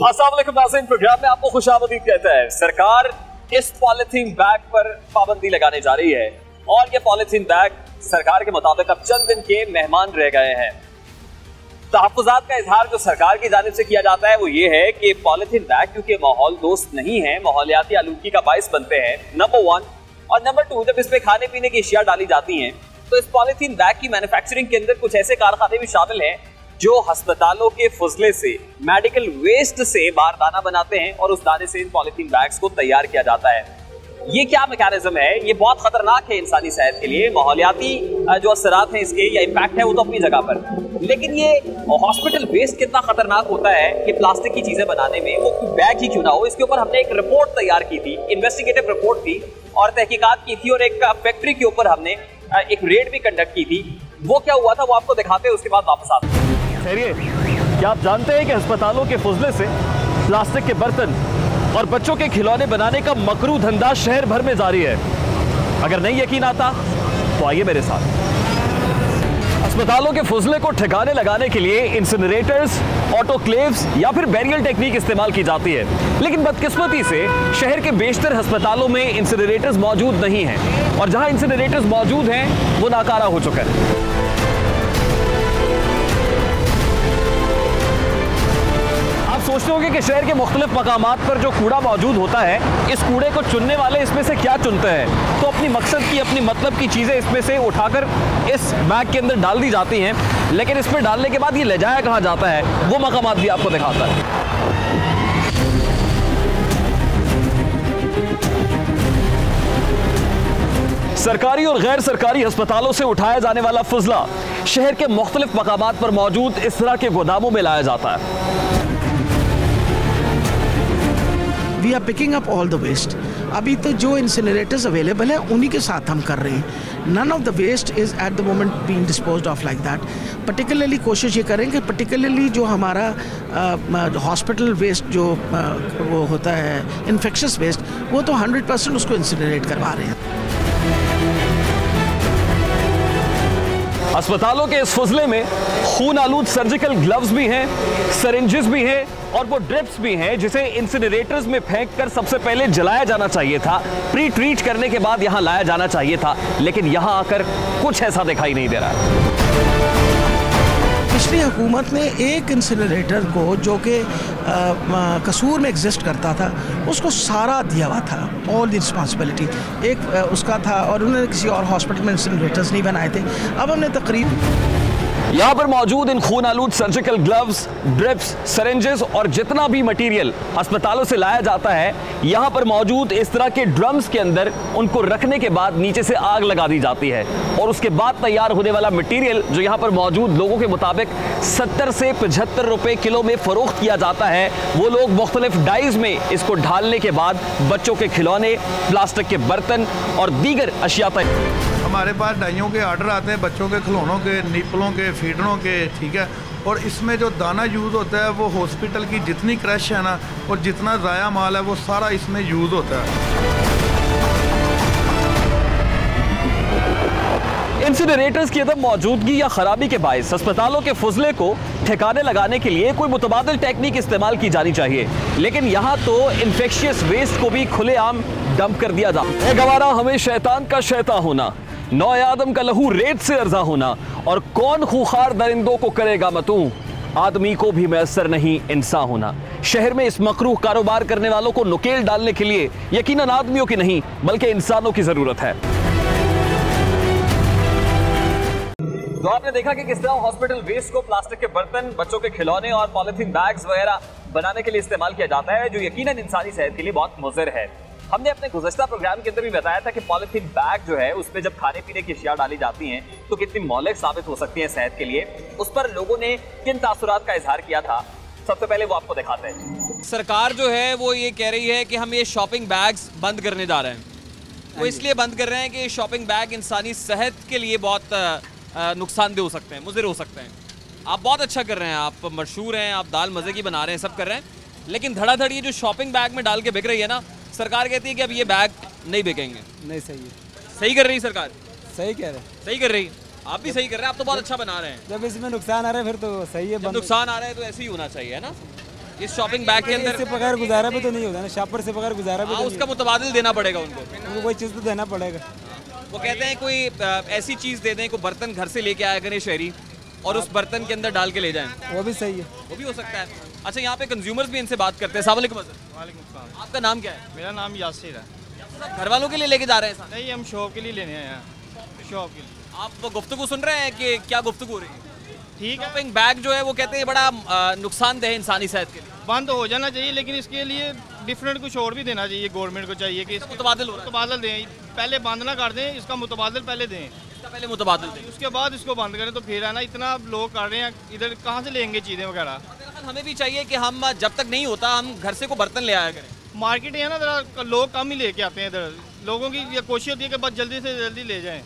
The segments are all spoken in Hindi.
अस्सलाम वालेकुम नाज़रीन, प्रोग्राम में आपको खुशामदीद कहता है। सरकार इस पॉलिथीन बैग पर पाबंदी लगाने जा रही है और ये पॉलिथीन बैग सरकार के मुताबिक अब चंद दिन के मेहमान रह गए हैं। तहफ़्फ़ुज़ात का इजहार जो सरकार की जानिब से किया जाता है वो ये है कि पॉलिथीन बैग क्योंकि माहौल दोस्त नहीं है, माहौलियाती आलूदगी का बाइस बनते हैं, नंबर 1, और नंबर 2, जब इसमें खाने पीने की अशिया डाली जाती हैं तो इस पॉलिथीन बैग की मैन्युफैक्चरिंग के अंदर कुछ ऐसे कारखाने भी शामिल हैं जो अस्पतालों के फुजले से, मेडिकल वेस्ट से बारदाना बनाते हैं और उस दाने से इन पॉलिथीन बैग्स को तैयार किया जाता है। ये क्या मैकेनिज्म है? ये बहुत खतरनाक है इंसानी सेहत के लिए। माहौलियाती जो असरात हैं इसके या इम्पैक्ट है वो तो अपनी जगह पर, लेकिन ये हॉस्पिटल वेस्ट कितना खतरनाक होता है कि प्लास्टिक की चीजें बनाने में, वो बैग ही क्यों ना हो। इसके ऊपर हमने एक रिपोर्ट तैयार की थी, इन्वेस्टिगेटिव रिपोर्ट थी और तहकीकात की थी और एक फैक्ट्री के ऊपर हमने एक रेड भी कंडक्ट की थी। वो क्या हुआ था वो आपको दिखाते हैं, उसके बाद वापस आते हैं। खैरिए, क्या आप जानते हैं कि अस्पतालों के फुजले से प्लास्टिक के बर्तन और बच्चों के खिलौने बनाने का मकरू धंधा शहर भर में जारी है? अगर नहीं यकीन आता तो आइए मेरे साथ। अस्पतालों के फुजले को ठिकाने लगाने के लिए इंसिनरेटर्स, ऑटोक्लेव्स या फिर बैरियल टेक्निक इस्तेमाल की जाती है, लेकिन बदकिस्मती से शहर के बेशतर अस्पतालों में इंसिनरेटर्स मौजूद नहीं हैं और जहां इंसिनरेटर्स मौजूद हैं वो नाकारा हो चुका है। सोचते होंगे कि शहर के मुख्तलिफ मकामात पर जो कूड़ा मौजूद होता है, इस कूड़े को चुनने वाले इसमें से क्या चुनते हैं? तो अपनी मकसद की, अपनी मतलब की चीज़ें इसमें से उठाकर इस बैग के अंदर डाल दी जाती हैं, लेकिन इसमें डालने के बाद ये ले जाया कहाँ जाता है वो मकामात भी आपको दिखाता है। सरकारी और गैर सरकारी अस्पतालों से उठाया जाने वाला फुजला शहर के मुख्तलिफ मकामात पर मौजूद इस तरह के गोदामों में लाया जाता है। We are picking up all the waste. अभी तो जो इंसिनरेटर्स अवेलेबल हैं उन्हीं के साथ हम कर रहे हैं। None of the waste is at the moment being disposed of like that. Particularly कोशिश ये करेंगे, पर्टिकुलरली जो हमारा हॉस्पिटल वेस्ट जो वो होता है इन्फेक्शस वेस्ट, वो तो 100% उसको इंसिनरेट करवा रहे हैं। अस्पतालों के इस फुजले में खून आलूद सर्जिकल ग्लव्स भी हैं, सरिंजेस भी हैं और वो ड्रिप्स भी हैं जिसे इंसिनरेटर्स में फेंककर सबसे पहले जलाया जाना चाहिए था, प्री ट्रीट करने के बाद यहां लाया जाना चाहिए था, लेकिन यहां आकर कुछ ऐसा दिखाई नहीं दे रहा है। पिछली हुकूमत ने एक इंसिनरेटर को जो कि कसूर में एग्जिस्ट करता था उसको सारा दिया हुआ था, ऑल द रिस्पॉन्सिबिलिटी एक उसका था, और उन्होंने किसी और हॉस्पिटल में इंसिनरेटर्स नहीं बनाए थे। अब हमने तकरीबन यहाँ पर मौजूद इन खून आलूद सर्जिकल ग्लव्स, ड्रिप्स, सरेंजेस और जितना भी मटेरियल अस्पतालों से लाया जाता है, यहाँ पर मौजूद इस तरह के ड्रम्स के अंदर उनको रखने के बाद नीचे से आग लगा दी जाती है और उसके बाद तैयार होने वाला मटेरियल जो यहाँ पर मौजूद लोगों के मुताबिक 70 से 75 रुपए किलो में फरोख्त किया जाता है, वो लोग मुख्तलिफ डाइज में इसको ढालने के बाद बच्चों के खिलौने, प्लास्टिक के बर्तन और दीगर अशिया तक। हमारे पास डाइयों के आर्डर आते हैं, बच्चों के खिलौनों के, निपलों के, फीडरों के, ठीक है, और इसमें जो दाना यूज़ होता है वो हॉस्पिटल की जितनी क्रश है ना और जितना ज़ाया माल है वो सारा इसमें यूज़ होता है। इंसिनरेटर्स की अदम मौजूदगी या खराबी के बायस अस्पतालों के फुजले को ठिकाने लगाने के लिए कोई मुतबादिल टेक्निक इस्तेमाल की जानी चाहिए, लेकिन यहाँ तो इन्फेक्शियस वेस्ट को भी खुलेआम डंप कर दिया जाता है। गवारा हमें शैतान का शैता होना, नौ आदम का लहू रेत से अर्जा होना, और कौन खूंखार दरिंदों को करेगा मतू, आदमी को भी मैसर नहीं इंसान होना। शहर में इस मकरूह कारोबार करने वालों को नुकेल डालने के लिए यकीनन आदमियों की नहीं बल्कि इंसानों की जरूरत है। तो आपने देखा कि किस तरह हॉस्पिटल वेस्ट को प्लास्टिक के बर्तन, बच्चों के खिलौने और पॉलिथीन बैग्स वगैरह बनाने के लिए इस्तेमाल किया जाता है, जो यकीनन इंसानी सेहत के लिए बहुत मुज़र है। हमने अपने गुज़श्ता प्रोग्राम के अंदर भी बताया था कि पॉलिथीन बैग जो है उसमें जब खाने पीने की अशिया डाली जाती हैं तो कितनी मौलिक साबित हो सकती हैं सेहत के लिए। उस पर लोगों ने किन तासुरात का इजहार किया था, सबसे पहले वो आपको दिखाते हैं। सरकार जो है वो ये कह रही है कि हम ये शॉपिंग बैग्स बंद करने जा रहे हैं। वो इसलिए बंद कर रहे हैं कि शॉपिंग बैग इंसानी सेहत के लिए बहुत नुकसानदेह हो सकते हैं, मुज़र हो सकते हैं। आप बहुत अच्छा कर रहे हैं, आप मशहूर हैं, आप दाल मज़े की बना रहे हैं, सब कर रहे हैं, लेकिन धड़ाधड़ ये जो शॉपिंग बैग में डाल के बिक रही है ना, सरकार कहती है कि अब ये बैग नहीं बिकेंगे। नहीं सही है। सही कर रही है सरकार? सही कह रहे हैं। सही कर रही है, आप भी सही कर रहे हैं, आप तो बहुत अच्छा बना रहे हैं। जब इसमें नुकसान आ रहा है फिर तो सही है। जब नुकसान आ रहा है तो ऐसे ही होना चाहिए, है ना? इस शॉपिंग बैग के अंदर इससे बगैर गुजारा भी तो नहीं होता ना, शॉपर से बगैर गुजारा भी तो उसका मुतबादिल देना पड़ेगा उनको। उनको कोई चीज़ तो देना पड़ेगा। वो कहते हैं कोई ऐसी चीज़ दे दें, कोई बर्तन घर से लेके आया करें शहरी और उस बर्तन के अंदर डाल के ले जाएं, वो भी सही है। वो भी हो सकता है। अच्छा, यहाँ पे कंज्यूमर्स भी इनसे बात करते हैं। अस्सलाम वालेकुम सर। वालेकुम सलाम। आपका नाम क्या है? मेरा नाम यासिर है। घर वालों के लिए लेके जा रहे हैं साथ? नहीं, हम शॉप के लिए लेने आए हैं, शॉप के लिए। आप गुफ्तगू सुन रहे हैं कि क्या गुफ्तगू हो रही है? ठीक है, शॉपिंग बैग जो है वो कहते हैं बड़ा नुकसानदेह है इंसानी सेहत के लिए, बंद हो जाना चाहिए, लेकिन इसके लिए डिफरेंट कुछ और भी देना चाहिए। गवर्नमेंट को चाहिए कि इसका मुतबादिल हो रहा है। मुतबादल दें, पहले बंद ना कर दें, इसका मुतबादल पहले दें, इसका पहले मुतबादिल दें, उसके बाद इसको बंद करें। तो फिर है ना, इतना लोग कर रहे हैं, इधर कहाँ से लेंगे चीज़ें वगैरह। हमें भी चाहिए कि हम जब तक नहीं होता हम घर से को बर्तन ले आया करें। मार्केट है ना, ज़रा लोग कम ही लेके आते हैं इधर। लोगों की ये कोशिश होती है कि बस जल्दी से जल्दी ले जाएं।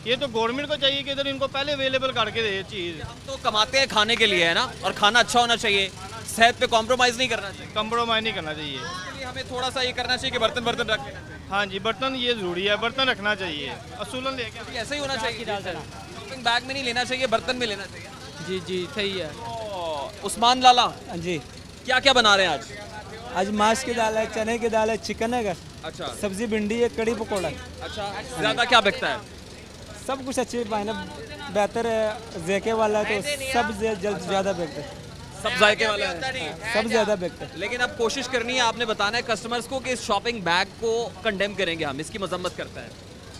ये तो गवर्नमेंट को चाहिए कि इधर इनको पहले अवेलेबल करके दे चीज़। हम तो कमाते हैं खाने के लिए, है ना, और खाना अच्छा होना चाहिए, सेहत पे कॉम्प्रोमाइज़ नहीं करना चाहिए। कंप्रोमाइज़ नहीं करना चाहिए। इसलिए हमें थोड़ा सा ये करना चाहिए कि बर्तन रख लेना चाहिए। हाँ जी, बर्तन ये ज़रूरी है, बर्तन रखना चाहिए, असूलन लेके। ऐसा ही होना चाहिए। शॉपिंग बैग में नहीं लेना चाहिए, बर्तन में लेना चाहिए। जी जी सही है। उस्मान लाला, हाँ जी, क्या क्या बना रहे हैं आज? आज माश की दाल है, चने की दाल है, चिकन है, अच्छा सब्जी भिंडी है, कड़ी पकौड़ा है। अच्छा, ज़्यादा क्या बिकता है? सब कुछ अच्छी मायने बेहतर है। जेके वाला है तो सब ज़्यादा बिकते हैं, सब जायके वाला है, सब ज़्यादा बिकते हैं। लेकिन अब कोशिश करनी है, आपने बताना है कस्टमर्स को कि इस शॉपिंग बैग को कंडेम करेंगे हम, इसकी मजम्मत करता है।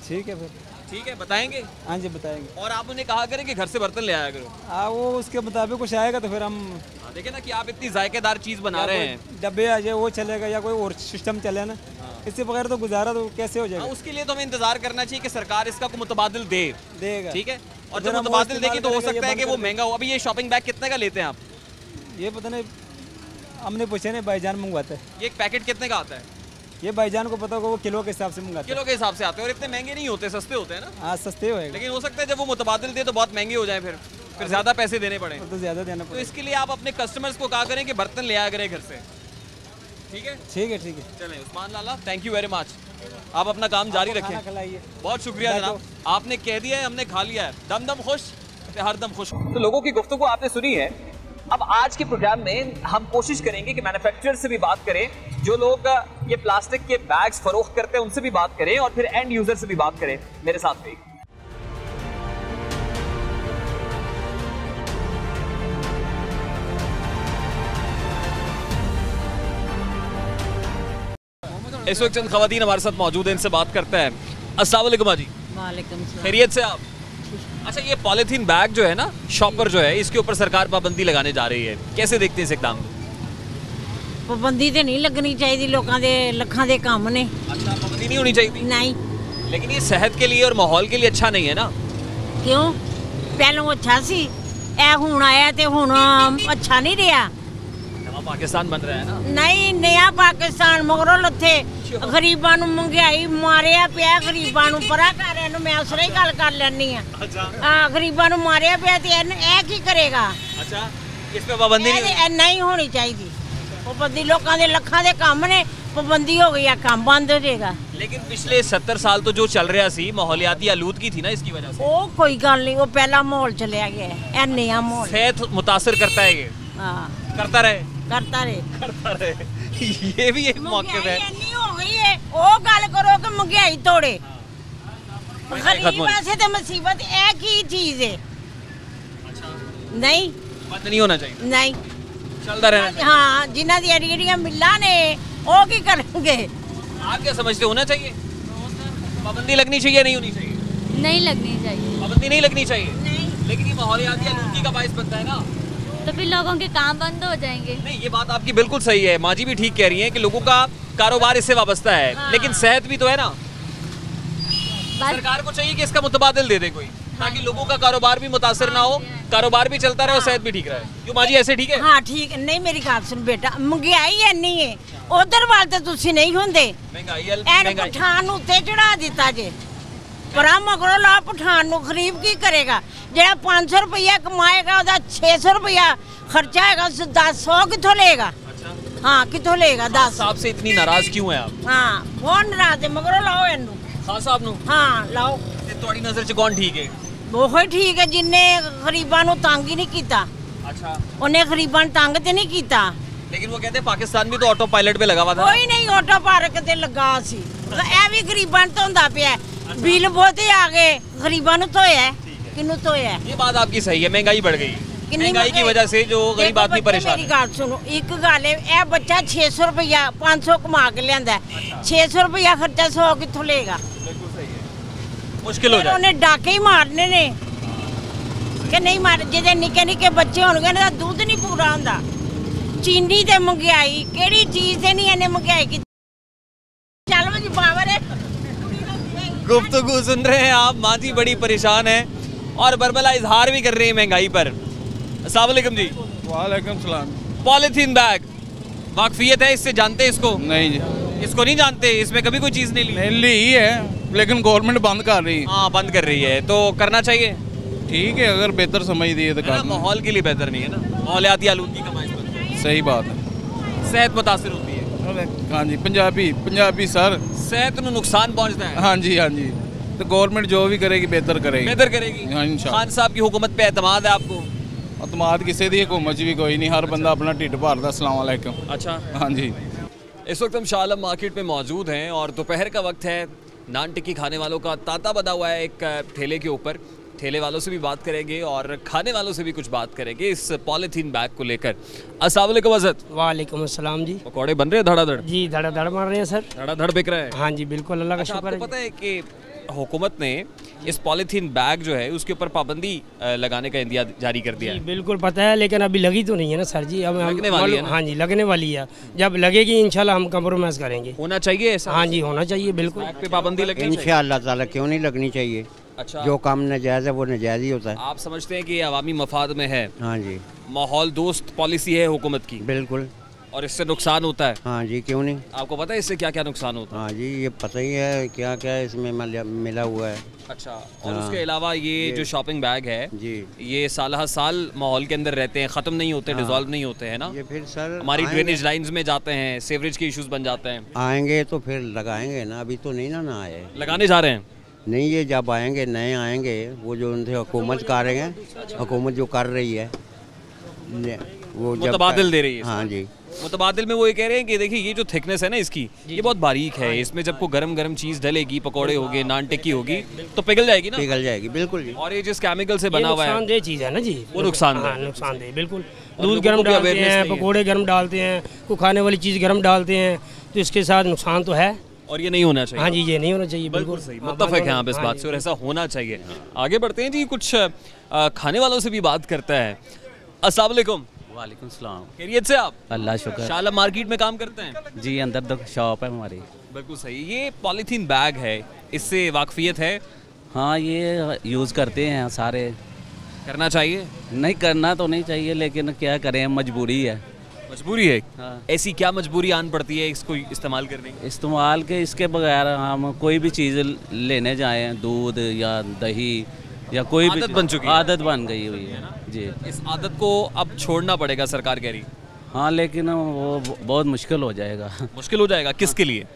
ठीक है फिर, ठीक है, बताएंगे। हाँ जी बताएंगे। और आप उन्हें कहा करें कि घर से बर्तन ले आया करो। हाँ, वो उसके मुताबिक कुछ आएगा तो फिर हम देखिए ना कि आप इतनी जायकेदार चीज़ बना रहे हैं। डब्बे आ जाए वो चलेगा, या कोई और सिस्टम चले ना, इससे बगैर तो गुजारा तो कैसे हो हाँ, जाएगा। उसके लिए तो हमें इंतजार करना चाहिए कि सरकार इसका कोई मुतबादिल देगा। ठीक है, और अगर जब हम वो मुतबादिल देगी तो हो इस्तेमाल सकता है करेंगे, कि वो ये महंगा हो। अभी ये शॉपिंग बैग कितने का लेते हैं आप? ये पता नहीं, हमने पूछे नहीं, भाईजान मंगवाते हैं। ये एक पैकेट कितने का आता है? ये भाईजान को पता होगा, वो किलो के हिसाब से मंगाते हैं। किलो के हिसाब से आते हैं और इतने महंगे नहीं होते, सस्ते होते हैं ना। हाँ सस्ते होएगा, लेकिन हो सकता है जब वो मुतबादिल दे तो बहुत महंगे हो जाए, फिर ज़्यादा पैसे देने पड़े। तो ज़्यादा देना तो पड़ेगा। इसके लिए आप अपने कस्टमर्स को कहा करें कि बर्तन ले आया करें घर से। ठीक है, ठीक है, ठीक है। चलें उस्मान लाला, थैंक यू वेरी मच। आप अपना काम जारी खाना रखें। खिलाइए। बहुत शुक्रिया जनाब, आपने कह दिया है, हमने खा लिया है। दम दम खुश, हर दम खुश। तो लोगों की गुफ्तगू आपने सुनी है। अब आज के प्रोग्राम में हम कोशिश करेंगे कि मैन्युफैक्चरर से भी बात करें, जो लोग ये प्लास्टिक के बैग्स फरोख्त करते हैं उनसे भी बात करें, और फिर एंड यूजर से भी बात करें। मेरे साथ भी इस वक्त चंद खवातीन हमारे साथ मौजूद हैं, इनसे बात करते हैं। अस्सलाम वालेकुम जी। वालेकुम सलाम। खैरियत से आप? अच्छा, ये पॉलीथीन बैग जो है ना, शॉपर जो है, इसके ऊपर सरकार पाबंदी लगाने जा रही है, कैसे देखते हैं इस इक़दाम को? पाबंदी तो नहीं लगनी चाहिए, लोगों के लखां दे काम ने। अच्छा, पाबंदी नहीं होनी चाहिए? नहीं। लेकिन ये सेहत के लिए और माहौल के लिए अच्छा नहीं है ना? क्यों? पहलों अच्छा सी, ए हुण आया ते हुण अच्छा नहीं रहा। नवा पाकिस्तान बन रहा है ना? नहीं, नया पाकिस्तान मगरों लथे गरीबां नूं महंगाई मारिया पिया, गरीबां नूं परा कर, इहनूं मैं उसरे ही गल कर लैनी आ। अच्छा। हाँ, गरीबां नूं मारिया पिया ते ए की करेगा? अच्छा, इस पे पाबंदी नहीं होनी चाहिए। पाबंदी लोगों के लखां दे काम ने, पाबंदी हो गई, काम बंद हो जाएगा। लेकिन पिछले 70 साल तो जो चल रहा सी, माहौलियाती आलूदगी थी ना इसकी वजह से। वो कोई गल नहीं, वो पहला माहौल चलिया गया है, ए नया माहौल। सेहत मुतासर करता है ये? हाँ, करता रहे, करता रहे, करता रहे। ये भी एक मौके पे है। इन्नी हो गई है, वो गल करो कि महंगाई तोड़े। गरीब वास्ते तो मुसीबत एक ही चीज है। नहीं, बंद नहीं होना चाहिए, नहीं चलता रहना चाहिए। हाँ, जिन्हों दी एडियां मिला ने वो की करेंगे? आप क्या समझते, होना चाहिए पाबंदी? लगनी चाहिए नहीं होनी चाहिए? नहीं लगनी चाहिए। पाबंदी नहीं लगनी चाहिए, नहीं। लेकिन ये माहौलियाती आलूगी का बायस बनता है ना। तो फिर लोगों के काम बंद हो जाएंगे। नहीं, ये बात आपकी बिल्कुल सही है, माँ जी भी ठीक कह रही हैं कि लोगों का कारोबार इससे वाबस्ता है। हाँ। लेकिन सेहत भी तो है ना। बस सरकार को चाहिए कि इसका मुतबादिल दे दे कोई, ताकि लोगों का कारोबार भी मुतासर ना हो, कारोबार भी चलता रहे और सेहत भी ठीक रहे। क्यों माँ जी, ऐसे ठीक है? हाँ ठीक है। नहीं, मेरी गल सुन बेटा, महंगाई इन्नी है, उधर वाल तो तुसी नहीं होंदे। महंगाई पठान उत्ते चढ़ा दिता जे, परा मगरों ला पठान नूं गरीब की करेगा? जेड़ा 500 रुपया कमाएगा ओदा 600 रुपया खर्चा है, 10 कितों लेगा? हाँ, कितों लेगा 10? साहब से इतनी नाराज क्यों है आप? हाँ, बहुत नाराज है, मगरों लाओ इनू। खान साहब नू? हाँ लाओ। थोड़ी नजर च कौन ठीक है? वो ठीक है जिन्ने गरीबां नूं तंग ही नहीं कीता। अच्छा, उन्हें गरीबां नूं तंग ते नहीं कीता। लेकिन वो कहते हैं पाकिस्तान भी तो ऑटो पायलट पे लगा हुआ था। कोई नहीं ऑटो पार्क ते लगा सी ए भी गरीबां ਨੂੰ ਧੋਂਦਾ ਪਿਆ ਬਿੱਲ ਬਹੁਤੇ ਆ ਗਏ गरीबां ਨੂੰ ਧੋਇਆ ਕਿਨੂੰ ਧੋਇਆ। ये बात आपकी सही है, महंगाई बढ़ गई, महंगाई की वजह से जो गरीब आदमी परेशान मेरी गल सुनो, एक गल है ए बच्चा 600 रुपया 500 कमा के लियांदा 600 रुपया खर्चा 100 कित्थों लेगा। बिल्कुल सही है, मुश्किल हो जाए। उन्हें डाके ही मारने ने कि नहीं मार जे निके निके बच्चे होणगे ना दूध नहीं पूरा हुंदा। चीनी ते महंगाई केड़ी चीज ते नहीं इन्हें महंगाई की। चल जी पावर है। गुफ्तगू सुन रहे हैं आप, माँ जी बड़ी परेशान है और बरबला इजहार भी कर रही है महंगाई पर। अस्सलाम वालेकुम जी। वालेकुम सलाम। पॉलिथीन बैग वाकफियत है इससे, जानते हैं इसको? नहीं जी, इसको नहीं जानते, इसमें कभी कोई चीज़ नहीं ली? नहीं ली है, लेकिन गवर्नमेंट बंद कर रही है। हाँ बंद कर रही है, तो करना चाहिए। ठीक है, अगर बेहतर समझ दिए तो करना। माहौल के लिए बेहतर नहीं है ना, माहौलियाती आलूदगी का बायस बनता है। सही बात है, सेहत मुतासिर होती है। हाँ जी, पंजाबी सर, सेहत ਨੂੰ नुकसान पहुंचता है। हाँ जी हाँ जी, तो गवर्नमेंट जो भी करेगी बेहतर करेगी। बेहतर करेगी। हाँ इंशाल्लाह। खान साहब की हुकूमत पे एतमाद है आपको? अतमाद किसी की हुकूमत भी कोई नहीं, हर बंदा अपना ढिड भरदा। अस्सलाम वालेकुम। अच्छा हाँ जी, इस वक्त हम शाह आलम मार्केट में मौजूद हैं और दोपहर का वक्त है। नान टिक्की खाने वालों का तांता बना हुआ है एक ठेले के ऊपर। ठेले वालों से भी बात करेंगे और खाने वालों से भी कुछ बात करेंगे इस पॉलीथीन बैग को लेकर। अस्सलाम वालेकुम हज़रत। वालेकुम अस्सलाम जी। पकौड़े बन रहे हैं धड़ाधड़? जी धड़ाधड़ मार रहे हैं सर, धड़ाधड़ बिक रहे हैं। हाँ जी बिल्कुल, अल्लाह का अच्छा, शुक्र है। आपको पता है कि हुकूमत ने इस पॉलीथीन बैग जो है उसके ऊपर पाबंदी लगाने का इंदिया जारी कर दिया है? बिल्कुल पता है, लेकिन अभी लगी तो नहीं है ना सर जी। अब लगने वाली है ना? हाँ जी लगने वाली है, जब लगेगी इंशाल्लाह हम कंप्रोमाइज़ करेंगे। होना चाहिए ऐसा? हाँ जी होना चाहिए बिल्कुल। बैग पे पाबंदी लगनी चाहिए इंशाअल्लाह ताला, क्यों नहीं लगनी चाहिए। अच्छा, जो काम नाजायज़ है वो नाजायज़ ही होता है। आप समझते हैं कि ये अवामी मफाद में है? हाँ जी, माहौल दोस्त पॉलिसी है हुकूमत की बिल्कुल। और इससे नुकसान होता है? हाँ जी, क्यों नहीं। आपको पता है इससे क्या क्या नुकसान होता है? हाँ जी, ये पता ही है क्या क्या इसमें मिला हुआ है। अच्छा, और हाँ, उसके अलावा ये जो शॉपिंग बैग है जी, ये साल साल माहौल के अंदर रहते हैं, ख़त्म नहीं होते, डिजॉल्व नहीं होते हैं ना? ये फिर सर हमारी ड्रेनेज लाइंस में जाते हैं, सीवरेज के इश्यूज बन जाते हैं। आएंगे तो फिर लगाएंगे ना, अभी तो नहीं ना आए। लगाने जा रहे हैं? नहीं, ये जब आएंगे नए आएंगे, वो जो उनसे हुकूमत कर रहे हैं, हुकूमत जो कर रही है वो मुतबादिल दे रही है। हाँ जी, मुतबादिल में वो ये कह रहे हैं कि देखिए ये जो थिकनेस है ना इसकी, ये बहुत बारीक है, इसमें जब को गरम गरम चीज़ डलेगी, पकौड़े होंगे, नान टिक्की होगी तो पिघल जाएगी ना? पिघल जाएगी बिल्कुल जी। और ये जिस केमिकल से बना हुआ है नुकसानदेह चीज़ है ना जी, वो नुकसानदेह। हाँ नुकसानदेह बिल्कुल। दूध गर्म डालते हैं, पकौड़े गर्म डालते हैं, कोई खाने वाली चीज़ गर्म डालते हैं, तो इसके साथ नुकसान तो है और ये नहीं होना चाहिए। हाँ जी, ये नहीं होना चाहिए बिल्कुल सही, मुत्तफक है आप इस बात से और ऐसा होना चाहिए। आगे बढ़ते हैं जी, कुछ खाने वालों से भी बात करता है। अस्सलाम वालेकुम। वालेकुम सलाम। खैरियत से आप? अल्लाह शुक्र। शाह आलम मार्केट में काम करते हैं? जी, अंदर तो शॉप है हमारी। बिल्कुल सही। ये पॉलीथीन बैग है, इससे वाकफियत है? हाँ, ये यूज़ करते हैं सारे। करना चाहिए? नहीं करना तो नहीं चाहिए, लेकिन क्या करें, मजबूरी है। मजबूरी है? हाँ। ऐसी क्या मजबूरी आन पड़ती है इसको इस्तेमाल करने की? इस्तेमाल के इसके बगैर हम कोई भी चीज़ लेने जाएं, दूध या दही या कोई भी आदत बन चुकी है। आदत बन गई हुई है जी। इस आदत को अब छोड़ना पड़ेगा, सरकार कह रही। हाँ, लेकिन वो बहुत मुश्किल हो जाएगा। मुश्किल हो जाएगा किसके लिए?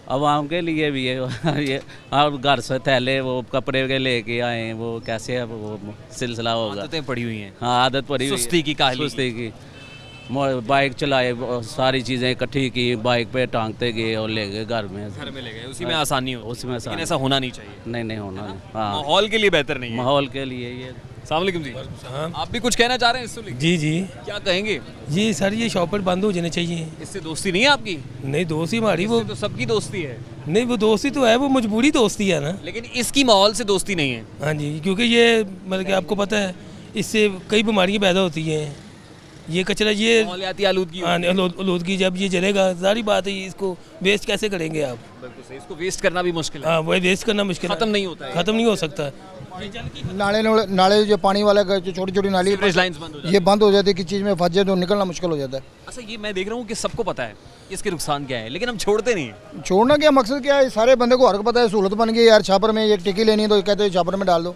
आवाम के लिए भी है। ये आप घर से थैले वो कपड़े के लेके आए, वो कैसे अब वो सिलसिला होगा। आदतें पड़ी हुई हैं। हाँ, आदत पड़ी हुई है, सुस्ती की काहली, सुस्ती की। बाइक चलाए, सारी चीज़ें इकट्ठी की, बाइक पे टांगते गए और ले गए घर में ले गए, उसी में आसानी हो। उसमें आसानी। ऐसा होना नहीं चाहिए। नहीं होना नहीं। हाँ, माहौल के लिए बेहतर नहीं है। माहौल के लिए ये। अस्सलाम वालेकुम जी। आप भी कुछ कहना चाह रहे हैं इससे? जी जी। क्या कहेंगे? जी सर, ये शॉपर बंद हो जाने चाहिए। इससे दोस्ती नहीं है आपकी? नहीं, दोस्ती हमारी वो तो सबकी दोस्ती है। नहीं, वो दोस्ती तो है, वो मजबूरी दोस्ती है ना। लेकिन इसकी माहौल से दोस्ती नहीं है। हाँ जी, क्योंकि ये मतलब कि आपको पता है इससे कई बीमारियाँ पैदा होती हैं। ये कचरा, ये माहौलियाती आलूदगी, आलूदगी जब ये जलेगा, सारी बात है, इसको वेस्ट कैसे करेंगे आप? बिल्कुल सही, इसको वेस्ट करना भी मुश्किल है। हाँ, वो वेस्ट करना मुश्किल है, खत्म नहीं होता है, खत्म नहीं हो सकता। नाले जो पानी वाला जो छोटी छोटी नाली ये बंद हो जाती है, किसी चीज़ में फंस जाए तो निकलना मुश्किल हो जाता है। अच्छा, ये मैं देख रहा हूँ कि सबको पता है इसके नुकसान क्या है, लेकिन हम छोड़ते नहीं हैं। छोड़ना क्या मकसद क्या है, सारे बंदे को हर को पता है, सहूलत बन गई यार। छापर में एक टिक्की लेनी है तो कहते हैं छापर में डाल दो।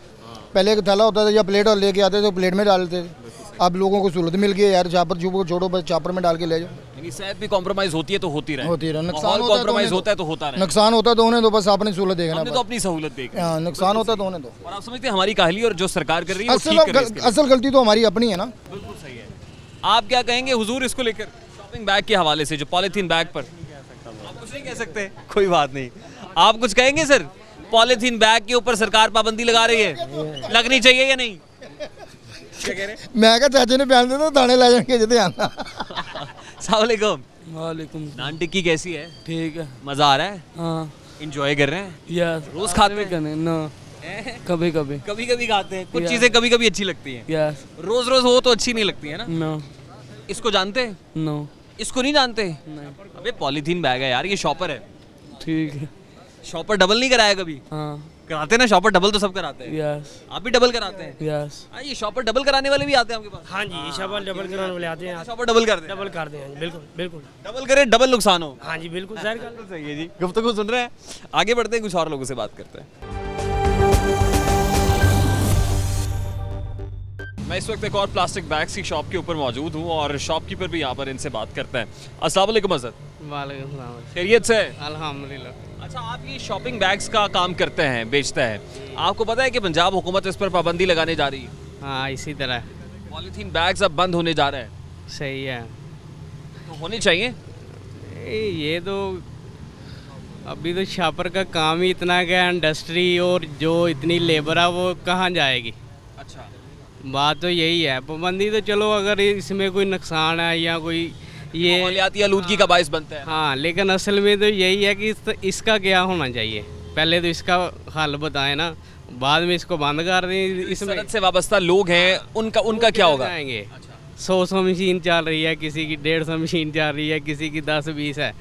पहले एक थैला होता था या प्लेट और लेके आते थे तो प्लेट में डालते थे। अब लोगों को सहूलत मिल गई है यार, छापर छोड़ो, बस छापर में डाल के ले जाओ। सेहत भी कॉम्प्रोमाइज होती है तो होती रहे, नुकसान कॉम्प्रोमाइज होता है तो होता रहे। नुकसान होता है तो उन्हें तो बस अपनी सहूलत देखना, तो अपनी सहूलत देखना। नुकसान होता है तो उन्हें तो। और आप समझते हैं हमारी काहली और जो सरकार कर रही है असल गलती तो हमारी अपनी है ना। बिल्कुल सही है। आप क्या कहेंगे हुजूर इसको लेकर? शॉपिंग बैग के हवाले से जो पॉलीथीन बैग पर आप कुछ नहीं कह सकते, कोई बात नहीं। आप कुछ कहेंगे सर? पॉलीथीन बैग के ऊपर सरकार पाबंदी लगा रही है, लगनी चाहिए या नहीं? क्या कह रहे? मैं क्या चाचे ने बयान देता थाने ले जाएंगे जितने आना। अस्सलाम वालेकुम। वालेकुम। नान टिक्की कैसी है? ठीक है। मजा आ रहा है? हाँ। इंजॉय कर रहे हैं? यस। रोज खाते हैं? ना, कभी कभी खाते हैं। कुछ चीजें कभी कभी अच्छी लगती हैं। यस। रोज रोज हो तो अच्छी नहीं लगती है ना? नो। इसको जानते हैं? नो। इसको नहीं जानते? नहीं। अबे पॉलीथीन बैग है यार, ये शॉपर है। ठीक है। शॉपर डबल नहीं कराया कभी? हाँ। कराते ना, शॉपर डबल तो सब कराते हैं। यस। आप भी डबल कराते हैं? यस। ये शॉपर डबल कराने वाले भी आते हैं आपके पास? हाँ जी, शॉपर डबल कराने वाले आते हैं। शॉपर डबल करते हैं? डबल करते हैं, बिल्कुल बिल्कुल। डबल करे डबल नुकसान हो। हाँ जी बिल्कुल सही है जी। गुफ्तगू सुन रहे हैं, आगे बढ़ते हैं, कुछ और लोगों से बात करते हैं। मैं इस वक्त एक और प्लास्टिक बैग्स की शॉप के ऊपर मौजूद हूँ और शॉपकीपर भी यहाँ पर इनसे बात करते हैं। अस्सलाम वालेकुम हज़रत। वालेकुम सलाम। खैरियत से? अल्हम्दुलिल्लाह। अच्छा, आप ये शॉपिंग बैग्स का काम करते हैं, बेचते हैं, आपको पता है कि पंजाब हुकूमत इस पर पाबंदी लगाने जा रही है? हाँ, इसी तरह पॉलीथीन बैग्स अब बंद होने जा रहे हैं। सही है, तो होने चाहिए। ये तो अभी तो शॉपर का काम ही इतना क्या, इंडस्ट्री और जो इतनी लेबर है वो कहाँ जाएगी। अच्छा, बात तो यही है। पाबंदी तो चलो अगर इसमें कोई नुकसान है या कोई ये माहौलियाती आलूदगी का बायस बनता है। हाँ, लेकिन असल में तो यही है कि इसका क्या होना चाहिए। पहले तो इसका हल बताएं ना, बाद में इसको बंद कर दें। इसमें से वाबस्ता लोग हैं, उनका क्या होगा? जाएंगे 100 मशीन चल रही है, किसी की 150 मशीन चल रही है, किसी की 10-20 है,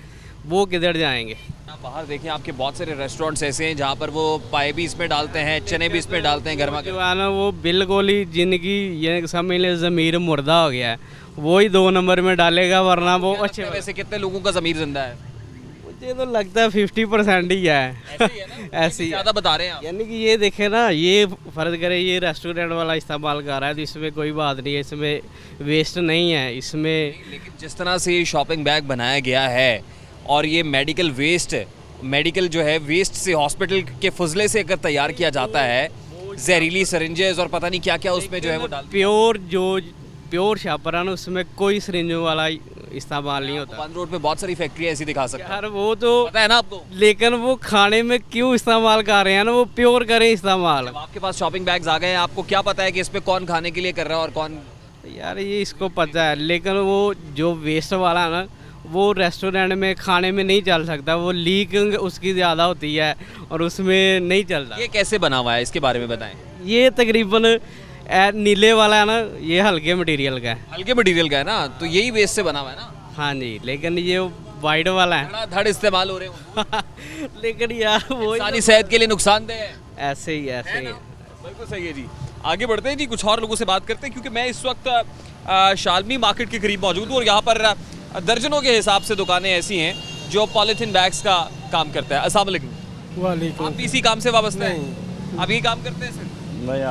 वो किधर जाएंगे? आप बाहर देखें, आपके बहुत सारे रेस्टोरेंट्स ऐसे हैं जहाँ पर वो पाए भी इसमें डालते हैं, चने भी इसमें डालते हैं, गर्मा जो है ना वो बिल्कुल ही जिनकी ये समझ ले ज़मीर मुर्दा हो गया है, वो ही 2 नंबर में डालेगा, वरना वो अच्छे। वैसे कितने लोगों का ज़मीर जिंदा है? मुझे तो लगता है 50% ही है। ऐसी ज़्यादा बता रहे हैं आप। यानी कि ये देखे ना, ये फ़र्ज करे, ये रेस्टोरेंट वाला इस्तेमाल कर रहा है तो इसमें कोई बात नहीं है, इसमें वेस्ट नहीं है इसमें। लेकिन जिस तरह से ये शॉपिंग बैग बनाया गया है और ये मेडिकल जो है वेस्ट से, हॉस्पिटल के फजले से अगर तैयार किया जाता है, जहरीली सरिंजेस और पता नहीं क्या क्या उसमें जो है वो डाल, प्योर शॉपर है ना, उसमें कोई सरिंजों वाला इस्तेमाल नहीं होता। बंद रोड पे बहुत सारी फैक्ट्री ऐसी दिखा सकते हैं यार, वो तो पता है ना आपको, लेकिन वो खाने में क्यों इस्तेमाल कर रहे हैं ना, वो प्योर करें इस्तेमाल। आपके पास शॉपिंग बैग्स आ गए हैं, आपको क्या पता है कि इस पे कौन खाने के लिए कर रहा है और कौन? यार ये इसको पता है, लेकिन वो जो वेस्ट वाला है ना, वो रेस्टोरेंट में खाने में नहीं चल सकता, वो लीकिंग उसकी ज़्यादा होती है और उसमें नहीं चलता। ये कैसे बना हुआ है, इसके बारे में बताएं। ये तकरीबन नीले वाला है ना, ये हल्के मटेरियल का है। हल्के मटेरियल का है ना, तो यही वेस्ट से बना हुआ है ना। हाँ जी, लेकिन ये वाइट वाला है, धड़ इस्तेमाल हो रहे हो। लेकिन यार वो इंसानी सेहत के लिए नुकसानदेह है। ऐसे ही बिल्कुल सही है जी। आगे बढ़ते हैं जी, कुछ और लोगों से बात करते हैं, क्योंकि मैं इस वक्त शालमी मार्केट के करीब मौजूद हूँ और यहाँ पर दर्जनों के हिसाब से दुकानें ऐसी हैं जो पॉलीथीन बैग्स का काम करता है। अस्सलाम वालेकुम। वालेकुम। आप इसी काम से वाबस्ते हैं? आप ये काम करते हैं सर? मैं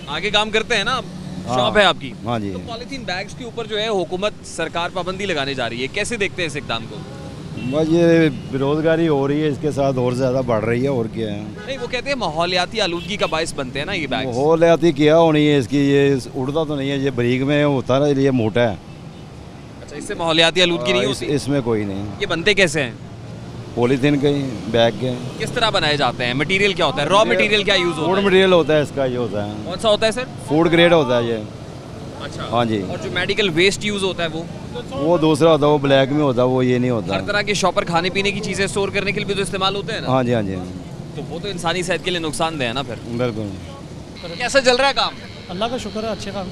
आगे काम करते हैं ना, शॉप है आपकी? हाँ जी। तो पॉलीथीन बैग्स के ऊपर जो है हुकूमत, सरकार पाबंदी लगाने जा रही है, कैसे देखते हैं इस इक़दाम को? बस ये बेरोजगारी हो रही है, इसके साथ और ज़्यादा बढ़ रही है, और क्या है। नहीं, वो कहते हैं माहौलियाती आलूदगी का बायस बनते हैं ना ये बैग। माहौलियाती क्या होनी है इसकी, ये उड़ता तो नहीं है, ये बारीक में होता है, ये मोटा है। अच्छा, इससे माहौलियाती आलूदगी नहीं होती? इसमें कोई नहीं। ये बनते कैसे हैं? पॉलीथीन के बैग के। किस तरह बनाए जाते हैं? मटेरियल क्या होता है? रॉ मटेरियल क्या यूज़ होता है? फूड मटेरियल होता है इसका, ये होता है। कौन सा होता है सर? फूड ग्रेड होता है ये। अच्छा। हाँ जी। और जो मेडिकल वेस्ट यूज़ होता है वो दूसरा होता है, वो ब्लैक में होता है, वो ये नहीं होता। हर तरह के शॉपर खाने पीने की चीज़ें स्टोर करने के लिए भी तो इस्तेमाल होते हैं ना? हाँ जी, हाँ जी। तो वो तो इंसानी सेहत के लिए नुकसानदेह है ना फिर। बिल्कुल। कैसा चल रहा है काम? अल्लाह का शुक्र है, अच्छे काम,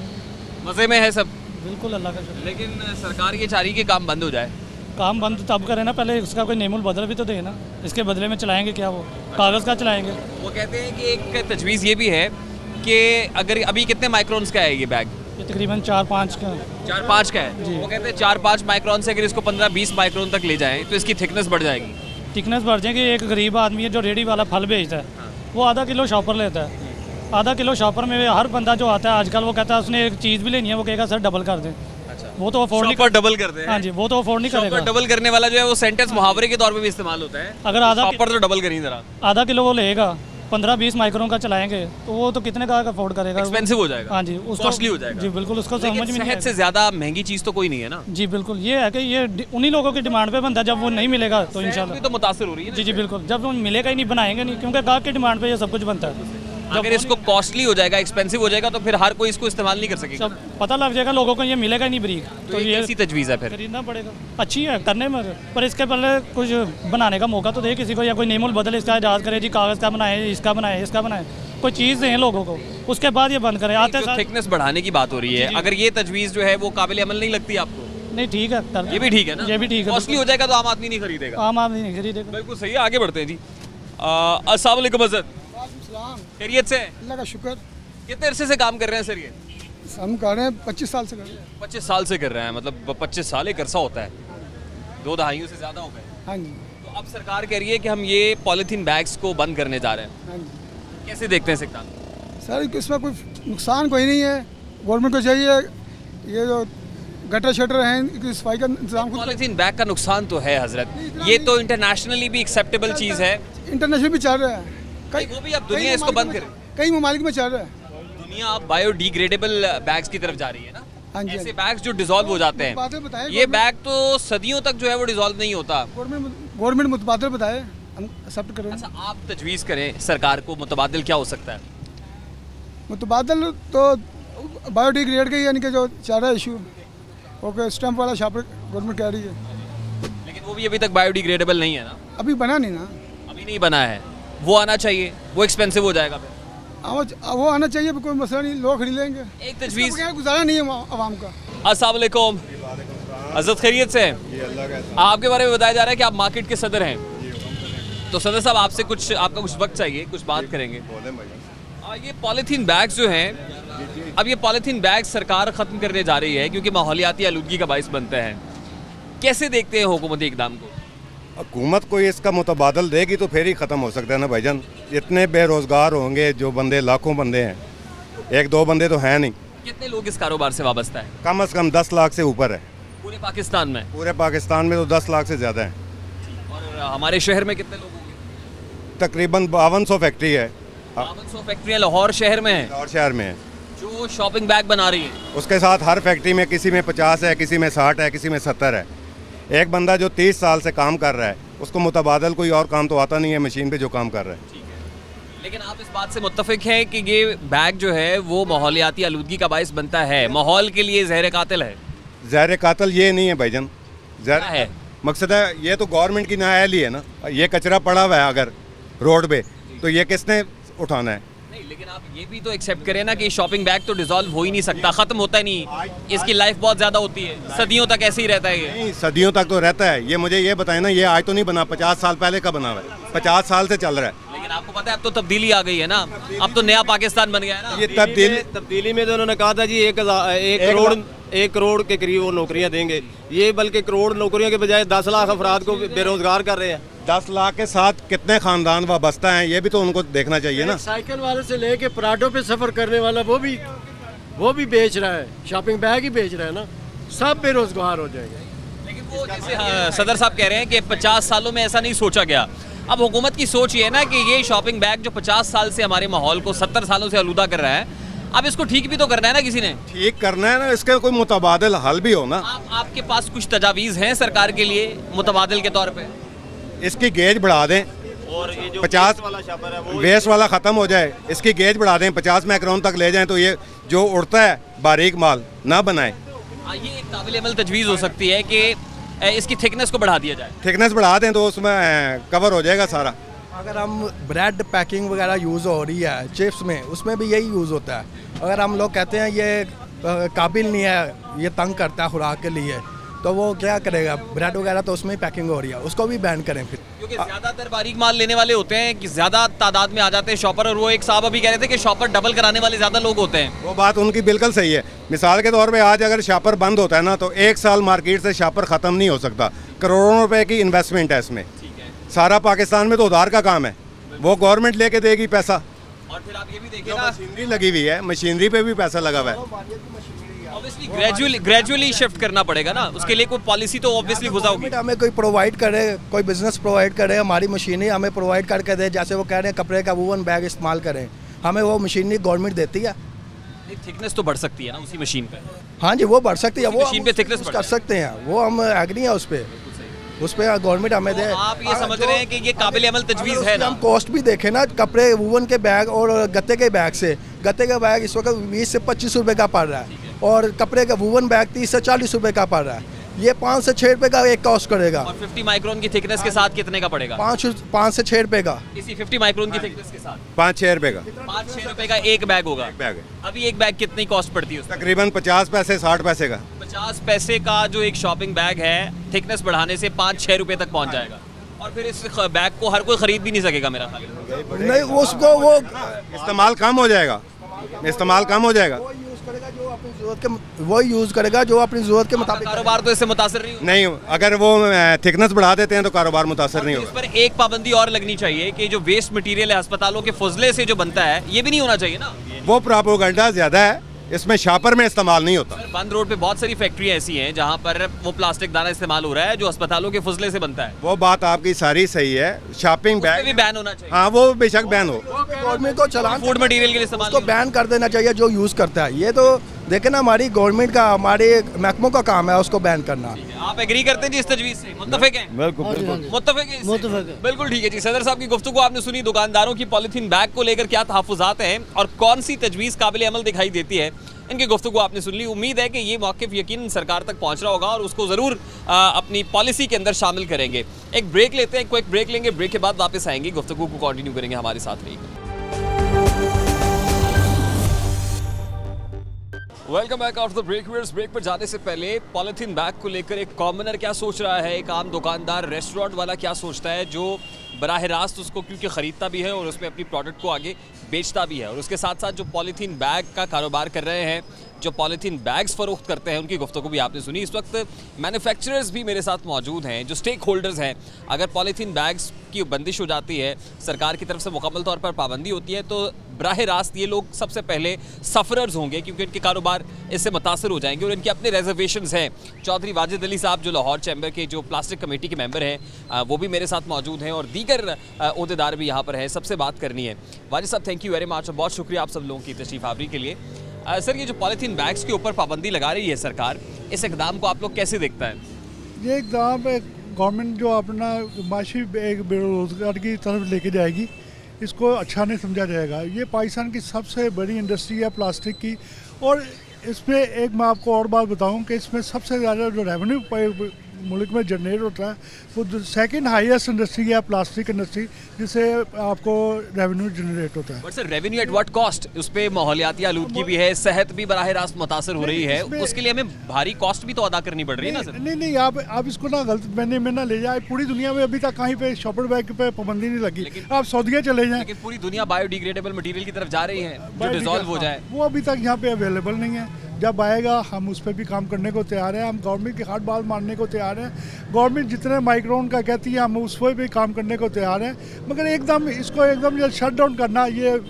मज़े में है सब? बिल्कुल अल्लाह का शुक्र। लेकिन सरकार ये चाह रही है कि काम बंद हो जाए। काम बंद तब करें ना, पहले उसका कोई नेमुल बदल भी तो दे ना, इसके बदले में चलाएंगे क्या, वो कागज़ का चलाएंगे। वो कहते हैं कि एक तजवीज़ ये भी है कि अगर अभी कितने माइक्रोन्स का है ये बैग? ये तकरीबन 4-5 का। 4-5 का है? वो कहते हैं 4-5 माइक्रोन से अगर इसको 15-20 माइक्रोन तक ले जाएं तो इसकी थिकनेस बढ़ जाएगी। थिकनेस बढ़ जाएगी। एक गरीब आदमी है जो रेडी वाला फल बेचता है, वो आधा किलो शॉपर लेता है। आधा किलो शॉपर में हर बंदा जो आता है आजकल, वो कहता है उसने एक चीज़ भी लेनी है, वो कहेगा सर डबल कर दें। वो तो अफोर्ड नहीं, डबल कर दे। हाँ जी, वो तो अफोर्ड नहीं करेगा। डबल करने वाला जो है वो सेंटेंस मुहावरे के तौर पे भी इस्तेमाल होता है। अगर आधा शॉपर तो डबल करिए जरा। आधा किलो वो लेगा, 15-20 माइक्रोन का चलाएंगे तो वो तो कितने का अफोर्ड करेगा? एक्सपेंसिव हो जाएगा। हाँ जी, उसको कॉस्टली हो जाएगा। जी बिल्कुल, उसको समझ में नहीं शहद से ज़्यादा महंगी चीज़ तो कोई नहीं है ना। जी बिल्कुल, ये है कि ये उन्हीं लोगों की डिमांड पे बनता है, जब वो नहीं मिलेगा तो इंशाल्लाह तो मुतासर हो रही है। जी जी बिल्कुल, जब वो मिलेगा ही नहीं बनाएंगे नहीं, क्योंकि गाहक की डिमांड पे ये सब कुछ बनता है। अगर इसको कॉस्टली हो जाएगा, एक्सपेंसिव हो जाएगा तो फिर हर कोई इसको इस्तेमाल नहीं कर सकेगा। पता लग जाएगा लोगों को ये मिलेगा ही नहीं ब्रीक, तो ये कैसी तजवीज़ है? फिर खरीदना पड़ेगा। अच्छी है करने में, पर इसके पहले कुछ बनाने का मौका तो दे किसी को, या कोई नेमुल बदल इसका इजाज़ करे, जी कागज़ का बनाए, इसका बनाए, इसका बनाए, कोई चीज़ दें लोगों को, उसके बाद ये बंद करें। आते जो थिकनेस बढ़ाने की बात हो रही है, अगर ये तजवीज़ जो है वो काबिल अमल नहीं लगती आपको? नहीं ठीक है, ये भी ठीक है ना? ये भी ठीक है। कॉस्टली हो जाएगा तो आम आदमी नहीं खरीदेगा। आम आदमी नहीं खरीदेगा। बिल्कुल सही है, आगे बढ़ते हैं जी। अस्सलाम वालेकुम हज़रत, खैरियत से? अल्लाह का शुक्र। कितने अरसे से काम कर रहे हैं सर ये? हम कर रहे हैं 25 साल से कर रहे हैं। 25 साल से कर रहे हैं, मतलब 25 साल एक अरसा होता है, 2 दहाइयों से ज़्यादा हो गए। हाँ जी। तो अब सरकार कह रही है कि हम ये पॉलीथीन बैग्स को बंद करने जा रहे हैं। हाँ जी। कैसे देखते हैं इकदाम? सर इसमें कोई नुकसान कोई नहीं है, गवर्नमेंट को चाहिए ये जो गटर शटर हैं इनकी सफाई का इंतजाम। पॉलीथीन बैग का नुकसान तो है हजरत, ये तो इंटरनेशनली भी एक्सेप्टेबल चीज़ है, इंटरनेशनल भी चल रहा है, वो भी अब दुनिया इसको बंद करे, कई ममालिक में चल रहा है। दुनिया अब बायोडिग्रेडेबल बैग्स की तरफ जा रही है ना। हाँ जी। ऐसे बैग्स जो डिसॉल्व हो जाते हैं, ये बैग तो सदियों तक जो है वो डिसॉल्व नहीं होता। गवर्नमेंट मुतबादिल बताए, हम एक्सेप्ट करें। अच्छा, आप तजवीज़ करें सरकार को, मुतबादिल क्या हो सकता है? मुतबादिल तो बायोडिग्रेड का यानी कि जो चल रहा है इशू, ओके स्टैम्प वाला शॉपर गवर्नमेंट कह रही है, लेकिन वो भी अभी तक बायोडिग्रेडेबल नहीं है ना। अभी बना नहीं ना, अभी नहीं बना है, वो आना चाहिए, वो एक्सपेंसिव हो जाएगा फिर। वो आना चाहिए, कोई मसला नहीं, लोग खरीद लेंगे। एक तजवीज़ गुजारा नहीं है आवाम का। अस्सलाम वालेकुम हज़रत, खैरियत से? आपके बारे में बताया जा रहा है कि आप मार्केट के सदर हैं, तो सदर साहब आपसे कुछ, आपका कुछ वक्त चाहिए, कुछ बात करेंगे। ये पॉलीथीन बैग्स जो हैं, अब ये पॉलीथीन बैग सरकार ख़त्म करने जा रही है क्योंकि माहौलियाती आलूदगी का बाइस बनते हैं। कैसे देखते हैं हुकूमती इक़दाम को? हुकूमत कोई इसका मुतबादल देगी तो फिर ही ख़त्म हो सकता है ना भाईजान। इतने बेरोज़गार होंगे जो बंदे, लाखों बंदे हैं, 1-2 बंदे तो हैं नहीं। कितने लोग इस कारोबार से वाबस्ता है? कम से कम 10 लाख से ऊपर है पूरे पाकिस्तान में। पूरे पाकिस्तान में तो 10 लाख से ज़्यादा है। और हमारे शहर में कितने लोग होंगे? तकरीबन 5200 फैक्ट्री है। 5200 फैक्ट्रियाँ लाहौर शहर में है? लाहौर शहर में है, जो शॉपिंग बैग बना रही है। उसके साथ हर फैक्ट्री में किसी में 50 है, किसी में 60 है, किसी में 70 है। एक बंदा जो 30 साल से काम कर रहा है, उसको मुतबादल कोई और काम तो आता नहीं है मशीन पे जो काम कर रहा है। ठीक है, लेकिन आप इस बात से मुत्तफिक हैं कि ये बैग जो है वो माहौलियाती आलूदगी का बाइस बनता है, माहौल के लिए जहर कातिल है? जहर कातिल ये नहीं है भाईजान, जहर है मकसद है, ये तो गवर्नमेंट की नाअहली है ना। ये कचरा पड़ा हुआ है अगर रोड पे, तो ये किसने उठाना है? नहीं, लेकिन आप ये भी तो एक्सेप्ट करें ना कि शॉपिंग बैग तो डिसॉल्व हो ही नहीं सकता, ख़त्म होता ही नहीं, इसकी लाइफ बहुत ज़्यादा होती है, सदियों तक ऐसे ही रहता है। ये नहीं, सदियों तक तो रहता है। ये मुझे ये बताए ना, ये आज तो नहीं बना, 50 साल पहले का बना हुआ है, 50 साल से चल रहा है। लेकिन आपको पता है अब तो तब्दीली आ गई है ना, अब तो नया पाकिस्तान बन गया है ना। ये तब्दीली में तो उन्होंने कहा था जी 1 करोड़ के करीब वो नौकरियां देंगे, ये बल्कि करोड़ नौकरियों के बजाय 10 लाख अफराद को बेरोजगार कर रहे हैं। 10 लाख के साथ कितने खानदान वाबस्ता हैं, ये भी तो उनको देखना चाहिए ना। साइकिल वाले से लेके पराठों पे सफर करने वाला वो भी बेच रहा है, शॉपिंग बैग ही बेच रहा है ना, सब बेरोजगार हो जाएंगे। लेकिन वो जैसे सदर साहब कह रहे हैं कि 50 सालों में ऐसा नहीं सोचा गया। अब हुकूमत की सोच ये है ना कि ये शॉपिंग बैग जो 50 साल से हमारे माहौल को 70 सालों से आलूदा कर रहा है, अब इसको ठीक भी तो करना है ना, किसी ने ठीक करना है ना, इसका कोई मुतबादिल हल भी हो ना। आपके पास कुछ तजावीज़ हैं सरकार के लिए मुतबादिल के तौर पे? इसकी गेज बढ़ा दें और ये जो 50 वेस्ट वाला ख़त्म हो जाए, इसकी गेज बढ़ा दें, 50 माइक्रोन तक ले जाएं, तो ये जो उड़ता है बारीक माल ना बनाए। ये एक काबिल अमल तजवीज़ हो सकती है कि इसकी थिकनेस को बढ़ा दिया जाए। थिकनेस बढ़ा दें तो उसमें कवर हो जाएगा सारा। अगर हम ब्रेड पैकिंग वगैरह यूज़ हो रही है चिप्स में, उसमें भी यही यूज़ होता है। अगर हम लोग कहते हैं ये काबिल नहीं है, ये तंग करता है खुराक के लिए, तो वो क्या करेगा? ब्रेड वगैरह तो उसमें ही पैकिंग हो रही है, उसको भी बैन करें फिर। क्योंकि ज़्यादातर बारीक माल लेने वाले होते हैं कि ज़्यादा तादाद में आ जाते हैं शॉपर, और वो एक साहब अभी कह रहे थे कि शॉपर डबल कराने वाले ज़्यादा लोग होते हैं। वो बात उनकी बिल्कुल सही है। मिसाल के तौर पे आज अगर शॉपर बंद होता है ना, तो 1 साल मार्केट से शॉपर ख़त्म नहीं हो सकता। करोड़ों रुपए की इन्वेस्टमेंट है इसमें, सारा पाकिस्तान में तो उधार का काम है, वो गवर्नमेंट लेके देगी पैसा। और फिर आप ये भी देखिए ना, मशीनरी लगी हुई है, मशीनरी पे भी पैसा लगा हुआ है। ग्रेजुअली शिफ्ट करना पड़ेगा ना, उसके लिए कोई पॉलिसी तो ऑब्वियसली गुजरा होगी। हमें कोई प्रोवाइड करे, कोई बिजनेस प्रोवाइड करे, हमारी मशीनरी हमें प्रोवाइड करके दे, जैसे वो कह रहे हैं कपड़े का वूवन बैग इस्तेमाल करें, हमें वो मशीनरी गवर्नमेंट देती है। थिकनेस तो बढ़ सकती है ना उसी मशीन पे। हाँ जी, वो बढ़ सकती है, वो मशीन पे थिकनेस कर सकते हैं, वो हम एग्री हैं उस पर गवर्नमेंट हमें दे। आप ये समझ रहे हैं कि ये काबिल अमल तजवीज़ है ना? हम कॉस्ट भी देखें ना, कपड़े वूवन के बैग और गत्ते के बैग से, गत्ते का बैग इस वक्त 20 से 25 रुपए का पड़ रहा है और कपड़े का वूवन बैग 30 से 40 रुपए का पड़ रहा है। ये 5 से 6 रुपए का एक कॉस्ट करेगा। और 50 माइक्रोन की थिकनेस के साथ कितने का पड़ेगा? 5 से 6 रुपए का। इसी 50 माइक्रोन की थिकनेस के साथ 5-6 रुपए का। 5-6 रुपए का एक बैग होगा। अभी एक बैग कितनी कॉस्ट पड़ती है? तकरीबन 50 पैसे 60 पैसे का। 50 पैसे का जो एक शॉपिंग बैग है, थिकनेस बढ़ाने से 5-6 रुपए तक पहुंच जाएगा। और फिर इस बैग को हर कोई खरीद भी नहीं सकेगा मेरा ख्याल। नहीं, उसको वो इस्तेमाल कम हो जाएगा, इस्तेमाल कम हो जाएगा। वो यूज करेगा जो अपनी जरूरत के मुताबिक। कारोबार तो इससे मुतासर नहीं, अगर वो थिकनेस बढ़ा देते हैं तो कारोबार मुतासर नहीं होगा। इस पर एक पाबंदी और लगनी चाहिए कि जो वेस्ट मटेरियल है अस्पतालों के फजले से जो बनता है, ये भी नहीं होना चाहिए ना। वो प्रोपेगेंडा ज्यादा है, इसमें शापर में इस्तेमाल नहीं होता। बंद रोड पे बहुत सारी फैक्ट्रियां ऐसी हैं जहां पर वो प्लास्टिक दाना इस्तेमाल हो रहा है जो अस्पतालों के फजले से बनता है। वो बात आपकी सारी सही है, शॉपिंग बैग भी बैन होना चाहिए। हाँ, वो बेशक बैन हो। गवर्नमेंट को चलान फूड मटेरियल के लिए इस्तेमाल उसको बैन कर देना चाहिए जो यूज करता है। ये तो देखे ना, हमारी गवर्नमेंट का, हमारे महकमों का काम है उसको बैन करना। आप एग्री करते हैं जी इस तजवीज़ से? मुत्तफिक हैं? बिल्कुल ठीक है जी। सदर साहब की गुफ्तगू आपने सुनी। दुकानदारों की पॉलीथीन बैग को लेकर क्या तहफ़्फ़ुज़ात हैं और कौन सी तजवीज़ काबिल अमल दिखाई देती है, इनकी गुफ्तगू आपने सुन ली। उम्मीद है कि ये मौक़िफ़ यकीनन सरकार तक पहुंच रहा होगा और उसको ज़रूर अपनी पॉलिसी के अंदर शामिल करेंगे। एक ब्रेक लेते हैं, क्विक ब्रेक लेंगे, ब्रेक के बाद वापस आएंगे, गुफ्तगू को कंटिन्यू करेंगे। हमारे साथ रहिए। Welcome back after the break. Break पर जाने से पहले पॉलीथीन बैग को लेकर एक कॉमनर क्या सोच रहा है, एक आम दुकानदार रेस्टोरेंट वाला क्या सोचता है जो बराह रास्त उसको क्योंकि ख़रीदता भी है और उसमें अपनी प्रोडक्ट को आगे बेचता भी है, और उसके साथ साथ जो पॉलीथीन बैग का कारोबार कर रहे हैं, जो पॉलीथीन बैग्स फ़रोख्त करते हैं, उनकी गुफ्तगू भी आपने सुनी। इस वक्त मैन्युफैक्चरर्स भी मेरे साथ मौजूद हैं जो स्टेक होल्डर्स हैं। अगर पॉलीथीन बैग्स की बंदिश हो जाती है, सरकार की तरफ से मुकम्मल तौर पर पाबंदी होती है, तो बराह रास्त ये लोग सबसे पहले सफ़रर्स होंगे क्योंकि इनके कारोबार इससे मुतासर हो जाएंगे और इनके अपने रिजर्वेशंस हैं। चौधरी वाजिद अली साहब जो लाहौर चैम्बर के जो प्लास्टिक कमेटी के मेंबर हैं, वो भी मेरे साथ मौजूद हैं और दीगर ओहदेदार भी यहाँ पर हैं। सबसे बात करनी है। वाजिद साहब, थैंक यू वेरी मच, बहुत शुक्रिया आप सब लोगों की तशरीफ़ आवरी के लिए। सर, ये जो पॉलीथीन बैग्स के ऊपर पाबंदी लगा रही है सरकार, इस इकदाम को आप लोग कैसे देखता है? ये इकदाम गवर्नमेंट जो अपना माशी एक बेरोजगार की तरफ लेके जाएगी, इसको अच्छा नहीं समझा जाएगा। ये पाकिस्तान की सबसे बड़ी इंडस्ट्री है प्लास्टिक की, और इसमें एक मैं आपको और बात बताऊं कि इसमें सबसे ज़्यादा जो रेवेन्यू मुल्क में जनरेट होता है वो सेकंड हाईएस्ट इंडस्ट्री है प्लास्टिक इंडस्ट्री, जिससे आपको रेवेन्यू जनरेट होता है। But sir, revenue at what cost? उस पर माहौलियाती आलूदगी भी है, सेहत भी बराह रास्त मुतासर हो रही है, उसके लिए हमें भारी कॉस्ट भी तो अदा करनी पड़ रही है ना सर? नहीं, आप इसको ना गलत मैंने में ना ले जाए। पूरी दुनिया में अभी तक कहीं पे शॉपर बैग पे पाबंदी नहीं लगी। आप सऊदीया चले जाएं, लेकिन पूरी दुनिया बायोडिग्रेडेबल मटेरियल की तरफ जा रही है जो डिसॉल्व हो जाए, वो अभी तक यहाँ पे अवेलेबल नहीं है। जब आएगा हम उस पर भी काम करने को तैयार हैं। हम गवर्नमेंट की हाथ बात मानने को तैयार हैं। गवर्नमेंट जितने माइक्रोन का कहती है हम उस पर भी काम करने को तैयार हैं, मगर एकदम इसको एकदम शट डाउन करना ये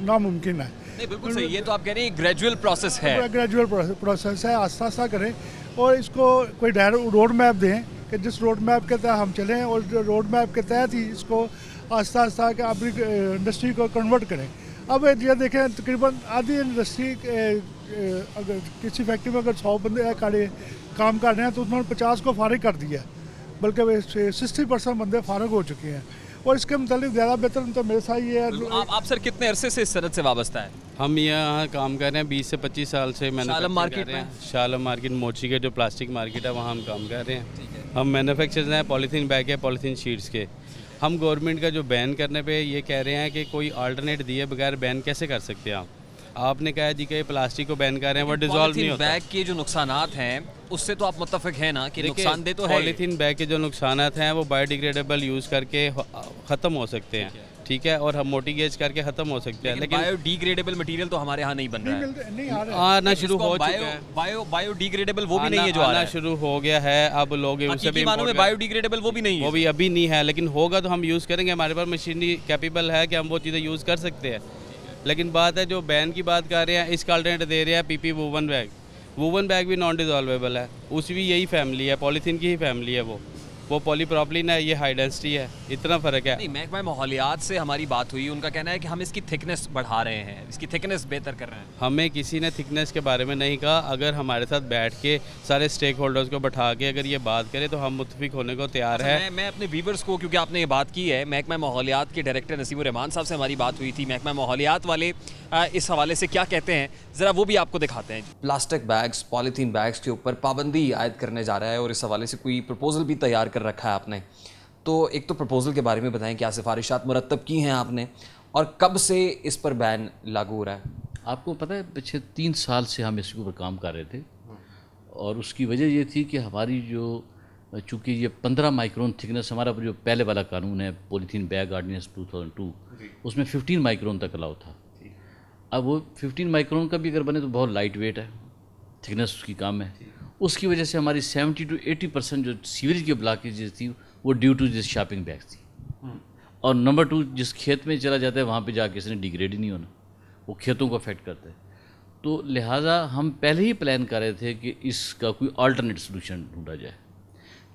नामुमकिन है। नहीं, बिल्कुल सही। ये तो आप कह रहे हैं ग्रेजुअल प्रोसेस है, ग्रेजुअल प्रोसेस है, आस्ता आस्ता करें और इसको कोई रोड मैप दें कि जिस रोड मैप के तहत हम चलें और रोड मैप के तहत ही इसको आस्ता आस्ता अपनी इंडस्ट्री को कन्वर्ट करें। अब ये देखें, तकरीबन आधी इंडस्ट्री अगर किसी फैक्ट्री में अगर 100 बंदे काम कर रहे हैं तो उन्होंने 50 को फारिग कर दिया, बल्कि 60% बंदे फारिग हो चुके हैं। और इसके मतलब ज़्यादा बेहतर तो मेरे साथ ये है। आप सर कितने अरसे से इस सनत से वाबस्ता है? हम यहाँ काम कर रहे हैं 20 से 25 साल से। शालम मार्केट में, शालम मार्केट मोची के जो प्लास्टिक मार्केट है वहाँ हम काम कर रहे हैं। हम मैन्युफैक्चरर हैं पॉलीथीन बैग है, पॉलीथीन शीट्स के। हम गवर्नमेंट का जो बैन करने पे ये कह रहे हैं कि कोई अल्टरनेट दिए बगैर बैन कैसे कर सकते हैं आप? आपने कहा जी कि प्लास्टिक को बैन कर रहे हैं, वो डिसॉल्व नहीं होता। बैग के जो नुकसानात हैं उससे तो आप मुत्तफिक हैं ना कि नुकसानदेह तो है। पॉलीथीन बैग के जो नुकसानात हैं वो बायोडिग्रेडेबल यूज़ करके ख़त्म हो सकते हैं, ठीक है, और हम मोटी गेज करके ख़त्म हो सकते हैं। लेकिन बायोडिग्रेडेबल मटेरियल तो हमारे यहाँ नहीं बन रहा है, आना शुरू हो चुका है। बायोडिग्रेडेबल वो भी नहीं है जो आना शुरू हो गया है। अब लोग बायोडिग्रेडेबल वो भी नहीं है, वो भी अभी नहीं है, लेकिन होगा तो हम यूज़ करेंगे। हमारे पास मशीनरी कैपेबल है कि हम वो चीज़ें यूज़ कर सकते हैं। लेकिन बात है जो बैन की बात कर रहे हैं, इसका अल्टरनेट दे रहे हैं PP woven bag. Woven bag भी नॉन डिजॉल्वेबल है, उसकी भी यही फैमिली है, पॉलीथीन की ही फैमिली है। वो पॉलीप्रोपिलीन है, ये हाई डेंसिटी है, इतना फ़र्क है। नहीं, महकमा माहौलियात से हमारी बात हुई, उनका कहना है कि हम इसकी थिकनेस बढ़ा रहे हैं, इसकी थिकनेस बेहतर कर रहे हैं। हमें किसी ने थिकनेस के बारे में नहीं कहा। अगर हमारे साथ बैठ के सारे स्टेक होल्डर्स को बैठा के अगर ये बात करें तो हम मुत्तफिक होने को तैयार है। मैं अपने व्यूवर्स को, क्योंकि आपने ये बात की है, महकमा माहौलियात के डायरेक्टर नसीमुर रहमान साहब से हमारी बात हुई थी। महकमा माहौलियात वाले इस हवाले से क्या कहते हैं, ज़रा वो भी आपको दिखाते हैं। प्लास्टिक बैग्स, पॉलीथीन बैग्स के ऊपर पाबंदी आयद करने जा रहा है और इस हवाले से कोई प्रपोजल भी तैयार कर रखा है आपने। तो एक तो प्रपोजल के बारे में बताएं, क्या सिफारिशात मुरतब की हैं आपने और कब से इस पर बैन लागू हो रहा है? आपको पता है पिछले 3 साल से हम इसके ऊपर काम कर रहे थे और उसकी वजह ये थी कि हमारी जो, चूँकि ये 15 माइक्रोन थिकनेस, हमारा जो पहले वाला कानून है पॉलीथीन बैग ऑर्डिनेंस 2002, उसमें 15 माइक्रोन तक अलाउ था। अब वो 15 माइक्रोन का भी अगर बने तो बहुत लाइट वेट है, थिकनेस उसकी कम है। उसकी वजह से हमारी 70 to 80% जो सीवरेज की ब्लॉकेज थी वो due to this shopping bag थी। और नंबर 2, जिस खेत में चला जाता है वहाँ पे जाके इसने डिग्रेड ही नहीं होना, वो खेतों को अफेक्ट करता है। तो लिहाजा हम पहले ही प्लान कर रहे थे कि इसका कोई अल्टरनेट सोल्यूशन ढूंढा जाए,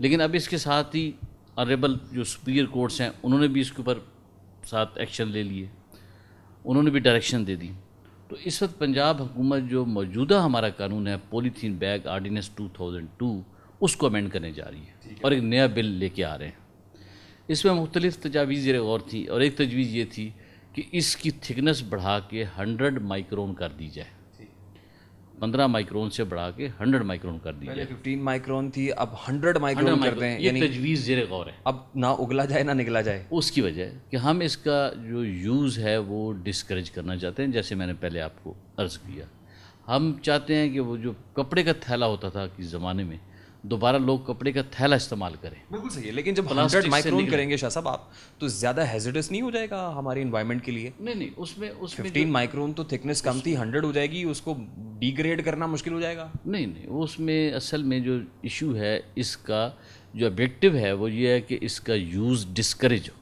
लेकिन अब इसके साथ ही ऑनरेबल जो सुपीरियर कोर्ट्स हैं उन्होंने भी इसके ऊपर साथ एक्शन ले लिए, उन्होंने भी डायरेक्शन दे दी। तो इस वक्त पंजाब हुकूमत जो मौजूदा हमारा कानून है पॉलीथीन बैग ऑर्डिनेंस 2002 उसको अमेंड करने जा रही है और एक नया बिल लेके आ रहे हैं। इसमें मुख्तलिफ तजावीज़ ज़ेर गौर थी और एक तजवीज़ ये थी कि इसकी थिकनेस बढ़ा के 100 माइक्रोन कर दी जाए, 15 माइक्रोन से बढ़ा के 100 माइक्रोन कर दी जाए। 15 माइक्रोन थी, अब 100 माइक्रोन कर दें, ये तजवीज़ ज़ेर गौर है। अब ना उगला जाए ना निकला जाए। उसकी वजह कि हम इसका जो यूज़ है वो डिस्करेज करना चाहते हैं। जैसे मैंने पहले आपको अर्ज़ किया, हम चाहते हैं कि वो जो कपड़े का थैला होता था कि ज़माने में, दोबारा लोग कपड़े का थैला इस्तेमाल करें। बिल्कुल सही है, लेकिन जब 100 माइक्रोन करेंगे शाह साहब आप, तो ज़्यादा हैजर्डस नहीं हो जाएगा हमारे इन्वायरमेंट के लिए? नहीं, उसमें 15 माइक्रोन तो थिकनेस कम थी, 100 हो जाएगी, उसको डिग्रेड करना मुश्किल हो जाएगा। नहीं, उसमें असल में जो इशू है, इसका जो ऑब्जेक्टिव है वो ये है कि इसका यूज़ डिस्करेज हो।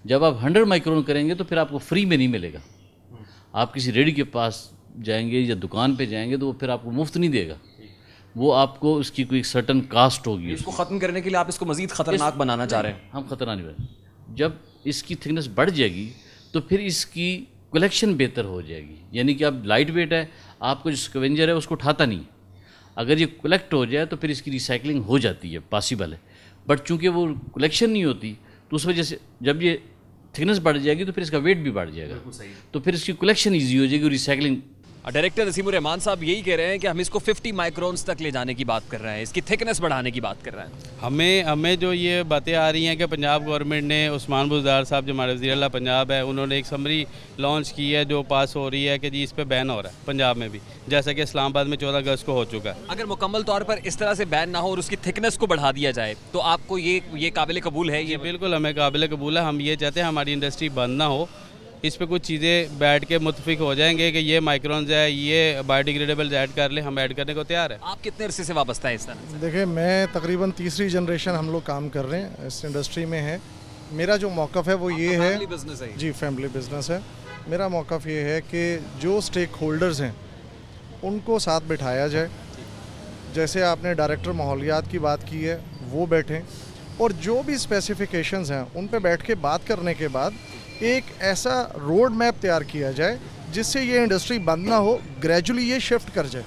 जब आप 100 माइक्रोन करेंगे तो फिर आपको फ्री में नहीं मिलेगा। आप किसी रेडी के पास जाएंगे या दुकान पे जाएंगे तो वो फिर आपको मुफ्त नहीं देगा, वो आपको उसकी कोई सर्टन कास्ट होगी। इसको ख़त्म करने के लिए आप इसको मज़ीद ख़तरनाक बनाना चाह रहे हैं? हम ख़तरनाक नहीं बना। जब इसकी थिकनेस बढ़ जाएगी तो फिर इसकी कलेक्शन बेहतर हो जाएगी, यानी कि अब लाइट वेट है, आपको जो स्कवेंजर है उसको उठाता नहीं, अगर ये कलेक्ट हो जाए तो फिर इसकी रिसाइकलिंग हो जाती है, पॉसिबल है। बट चूँकि वो कलेक्शन नहीं होती तो उस वजह से जब ये थिकनेस बढ़ जाएगी तो फिर इसका वेट भी बढ़ जाएगा, तो फिर इसकी कलेक्शन ईजी हो जाएगी और रिसाइकलिंग। डायरेक्टर नसीमुर रहमान साहब यही कह रहे हैं कि हम इसको 50 माइक्रोन्स तक ले जाने की बात कर रहे हैं, इसकी थिकनेस बढ़ाने की बात कर रहे हैं। हमें जो ये बातें आ रही हैं कि पंजाब गवर्नमेंट ने, उस्मान बुज़दार साहब जो हमारे वज़ीर आला पंजाब है, उन्होंने एक समरी लॉन्च की है जो पास हो रही है कि जी इस पर बैन हो रहा है पंजाब में भी, जैसा कि इस्लामाबाद में 14 अगस्त को हो चुका है। अगर मुकम्मल तौर पर इस तरह से बैन ना हो और उसकी थिकनेस को बढ़ा दिया जाए तो आपको ये काबिल कबूल है? ये बिल्कुल हमें काबिल कबूल है। हम ये चाहते हैं हमारी इंडस्ट्री बंद ना हो, इस पे कुछ चीज़ें बैठ के मुत्तफिक हो जाएंगे कि ये माइक्रोन्स है, ये बायोडिग्रेडेबल ऐड कर ले, हम ऐड करने को तैयार है। आप कितने अरसे से वाबस्ता है इस तरह से? देखिए, मैं तकरीबन तीसरी जनरेशन हम लोग काम कर रहे हैं इस इंडस्ट्री में है। मेरा जो मौक़िफ़ है वो ये है, जी फैमिली बिजनेस है। मेरा मौक़िफ़ ये है कि जो स्टेक होल्डर्स हैं उनको साथ बिठाया जाए, जैसे आपने डायरेक्टर माहौलियात की बात की है वो बैठें, और जो भी स्पेसिफिकेशंस हैं उन पे बैठ के बात करने के बाद एक ऐसा रोड मैप तैयार किया जाए जिससे ये इंडस्ट्री बंद ना हो, ग्रेजुअली ये शिफ्ट कर जाए।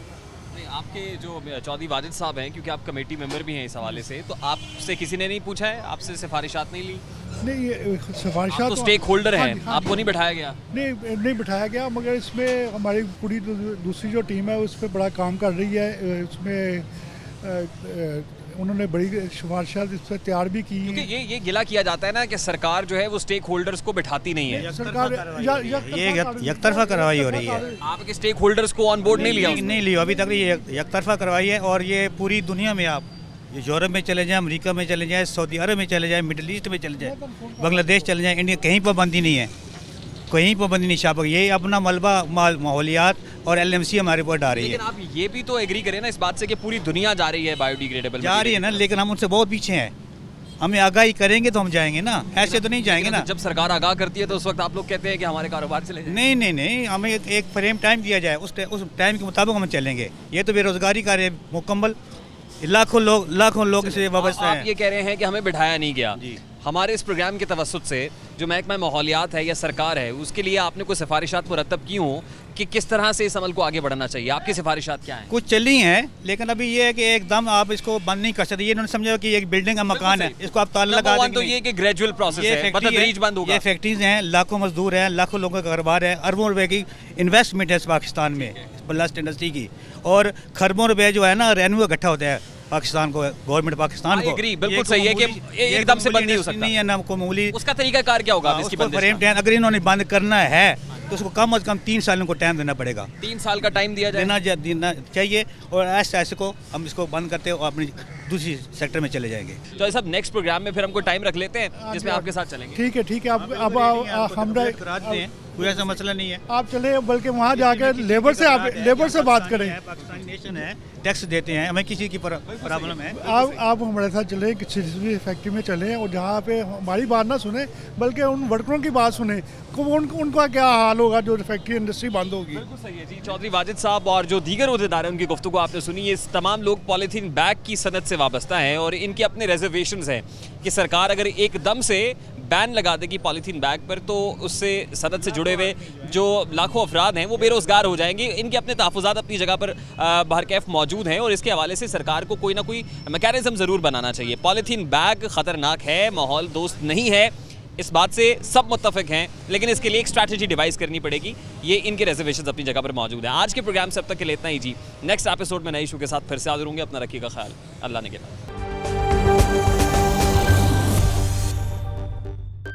आपके जो चौधरी वाजिद साहब हैं, क्योंकि आप कमेटी मेंबर भी हैं इस हवाले से, तो आपसे किसी ने नहीं पूछा है, आपसे सिफारिशात नहीं ली? नहीं, ये सिफारिशात तो स्टेक होल्डर हैं, आपको नहीं बैठाया गया? नहीं बिठाया गया, मगर इसमें हमारी पूरी दूसरी जो टीम है उस पर बड़ा काम कर रही है। उसमें उन्होंने बड़ी सिफारिशात इस पर तैयार भी की हैं। क्योंकि ये गिला किया जाता है ना कि सरकार जो है वो स्टेक होल्डर्स को बैठाती नहीं है। सरकार ये यकतरफा कार्रवाई हो रही है। आपके स्टेक होल्डर्स को ऑन बोर्ड नहीं लिया? नहीं लिया अभी तक, ये यकतरफा कार्रवाई है। और ये पूरी दुनिया में, आप यूरोप में चले जाएं, अमेरिका में चले जाएं, सऊदी अरब में चले जाएं, मिडिल ईस्ट में चले जाएं, बांग्लादेश चले जाएं, इंडिया, कहीं पाबंदी नहीं है, कहीं पाबंदी नहीं शाह। ये अपना मलबा माहौलियात और LMC हमारे ऊपर डाल रही है। लेकिन आप ये भी तो एग्री करें ना इस बात से कि पूरी दुनिया जा रही है बायोडिग्रेडेबल जा रही है ना, लेकिन हम उनसे बहुत पीछे हैं। हमें आगाही करेंगे तो हम जाएंगे ना, ऐसे तो नहीं जाएंगे ना। जब सरकार आगाह करती है तो उस वक्त आप लोग कहते हैं कि हमारे कारोबार चले जाएं। नहीं नहीं नहीं, हमें एक फ्रेम टाइम दिया जाए, उस टाइम के मुताबिक हम चलेंगे। ये तो बेरोजगारी का मुकम्मल लाखों लोग इससे वाबस्ता हैं। आप ये कह रहे हैं कि हमें बिठाया नहीं गया। हमारे इस प्रोग्राम के तवस्सुत से जो महकमा माहौलियात है या सरकार है, उसके लिए आपने कोई सिफारिशात मुरतब की हों कि किस तरह से इस अमल को आगे बढ़ाना चाहिए? आपकी सिफारिशात क्या हैं? कुछ चली हैं, लेकिन अभी ये है कि एकदम आप इसको बंद नहीं कर सकते। ये इन्होंने समझा कि एक बिल्डिंग का मकान है, इसको आप ताला लगा देंगे। तो ये कि ग्रेजुअल प्रोसेस है, बतदरीज बंद होगा। ये फैक्ट्रीज हैं, लाखों मजदूर हैं, लाखों लोगों का कारोबार है, अरबों रुपए की इन्वेस्टमेंट है इस पाकिस्तान में प्लास्ट इंडस्ट्री की, और खरबों रुपए जो है ना रेवेन्यू इकट्ठा होता है पाकिस्तान को, गवर्नमेंट पाकिस्तान को। बिल्कुल सही है कि एकदम से बंद नहीं हो सकता। नहीं है ना मामूली। उसका तरीका कार क्या होगा? इसकी अगर इन्होंने बंद करना है तो उसको कम से कम 3 साल को टाइम देना पड़ेगा। 3 साल का टाइम दिया जाए देना चाहिए, और ऐसे को हम इसको बंद करते और अपनी दूसरी सेक्टर में चले जाएंगे। तो सब नेक्स्ट प्रोग्राम में फिर हमको टाइम रख लेते हैं जिसमें आपके साथ चलेंगे। ठीक है ठीक है, अब हम कोई ऐसा मसला नहीं है, आप चले, बल्कि वहाँ जाकर लेबर से बात करें। पाकिस्तान नेशन है, टैक्स देते हैं, हमें किसी की प्रॉब्लम है। आप हमारे साथ चले, किसी भी फैक्ट्री में चलें और जहाँ पे हमारी बात ना सुने बल्कि उन वर्करों की बात सुने, उनका क्या हाल होगा जो फैक्ट्री इंडस्ट्री बंद होगी। बिल्कुल सही है जी। चौधरी वाजिद साहब और जो दीगर उहदेदार हैं उनकी गुफ्तगू आपने सुनी। ये तमाम लोग पॉलीथीन बैग की सनत से वाबस्ता हैं और इनके अपने रिजर्वेशंस हैं कि सरकार अगर एकदम से बैन लगा देगी पॉलीथीन बैग पर तो उससे सनत से जुड़े हुए जो लाखों अफराद हैं वो बेरोज़गार हो जाएंगे। इनके अपने तहफ़्फ़ुज़ात अपनी जगह पर बहरकैफ मौजूद हैं और इसके हवाले से सरकार को कोई ना कोई मैकेनिज़्म ज़रूर बनाना चाहिए। पॉलीथीन बैग ख़तरनाक है, माहौल दोस्त नहीं है, इस बात से सब मुत्तफ़िक हैं, लेकिन इसके लिए एक स्ट्रैटेजी डिवाइस करनी पड़ेगी। ये इनके रिजर्वेशन अपनी जगह पर मौजूद हैं। आज के प्रोग्राम से अब तक के लिए इतना ही जी। नेक्स्ट एपिसोड में नई शो के साथ फिर से हाज़िर होंगे। अपना रखिएगा ख्याल। अल्लाह ने के बाद।